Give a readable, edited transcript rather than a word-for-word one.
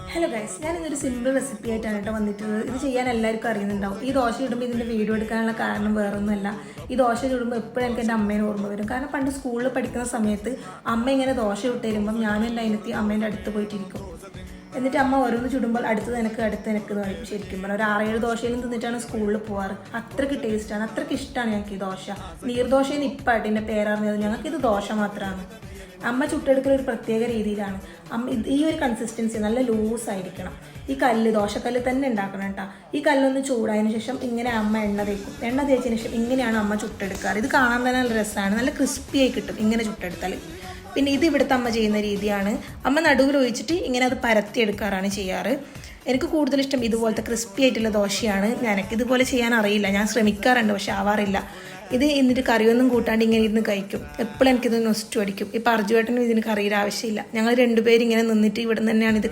Hello guys, ഞാനിതൊരു simple recipe ആയിട്ടാണ് കേട്ടോ വന്നിട്ടുള്ളത്. ഇത് ചെയ്യാൻ എല്ലാവർക്കും അറിയുന്നുണ്ടാവും. ഈ ദോശ ഇടുമ്പോൾ ഇതിൻ്റെ വീഡിയോ എടുക്കാനുള്ള കാരണം വേറൊന്നുമല്ല. ഈ ദോശ ചുടുമ്പോൾ എപ്പോഴും എനിക്ക് എൻ്റെ അമ്മേനെ ഓർമ്മ വരും. കാരണം പണ്ട് സ്കൂളിൽ പഠിക്കുന്ന സമയത്ത് അമ്മ ഇങ്ങനെ ദോശ ഇട്ട് തരുമ്പം ഞാനും എൻ്റെ അതിനകത്ത് അമ്മേൻ്റെ അടുത്ത് പോയിട്ടിരിക്കും. എന്നിട്ട് അമ്മ ഓരോന്ന് ചുടുമ്പോൾ അടുത്ത് എനിക്ക് എന്ന് പറയും. ശരിക്കും പറഞ്ഞാൽ ഒരു 6-7 ദോശയിലും തിന്നിട്ടാണ് സ്കൂളിൽ പോവാറ്. അത്രയ്ക്ക് ടേസ്റ്റാണ്, അത്രയ്ക്ക് ഇഷ്ടമാണ് ഞങ്ങൾക്ക് ഈ ദോശ. നീർദോശയെന്ന് ഇപ്പായിട്ട് എൻ്റെ പേരറിഞ്ഞത്. ഞങ്ങൾക്കിത് ദോശ മാത്രമാണ്. അമ്മ ചുട്ടെടുക്കൽ ഒരു പ്രത്യേക രീതിയിലാണ്. ഈ ഒരു കൺസിസ്റ്റൻസി നല്ല ലൂസായിരിക്കണം. ഈ ദോശക്കല്ല് തന്നെ ഉണ്ടാക്കണം കേട്ടോ. ഈ കല്ലൊന്ന് ചൂടായതിനു ശേഷം ഇങ്ങനെ അമ്മ എണ്ണ തേക്കും. എണ്ണ തേച്ചതിന് ശേഷം ഇങ്ങനെയാണ് അമ്മ ചുട്ടെടുക്കാറ്. ഇത് കാണാൻ തന്നെ നല്ല രസമാണ്, നല്ല ക്രിസ്പിയായി കിട്ടും ഇങ്ങനെ ചുട്ടെടുത്താൽ. പിന്നെ ഇത് ഇവിടുത്തെ അമ്മ ചെയ്യുന്ന രീതിയാണ്. അമ്മ നടുവിൽ ഒഴിച്ചിട്ട് ഇങ്ങനെ അത് പരത്തിയെടുക്കാറാണ് ചെയ്യാറ്. എനിക്ക് കൂടുതലിഷ്ടം ഇതുപോലത്തെ ക്രിസ്പി ആയിട്ടുള്ള ദോശയാണ്. ഇതുപോലെ ചെയ്യാൻ അറിയില്ല, ഞാൻ ശ്രമിക്കാറുണ്ട് പക്ഷെ ആവാറില്ല. ഇത് എന്നിട്ട് കറിയൊന്നും കൂട്ടാണ്ട് ഇങ്ങനെ ഇരുന്ന് കഴിക്കും. എപ്പോഴും എനിക്കിത് നൊസ്റ്റു അടിക്കും. ഇപ്പം അർജുവേട്ടനും ഇതിന് കറിയുടെ ആവശ്യമില്ല. ഞങ്ങൾ രണ്ടുപേരും ഇങ്ങനെ നിന്നിട്ട് ഇവിടെ തന്നെയാണ് ഇത്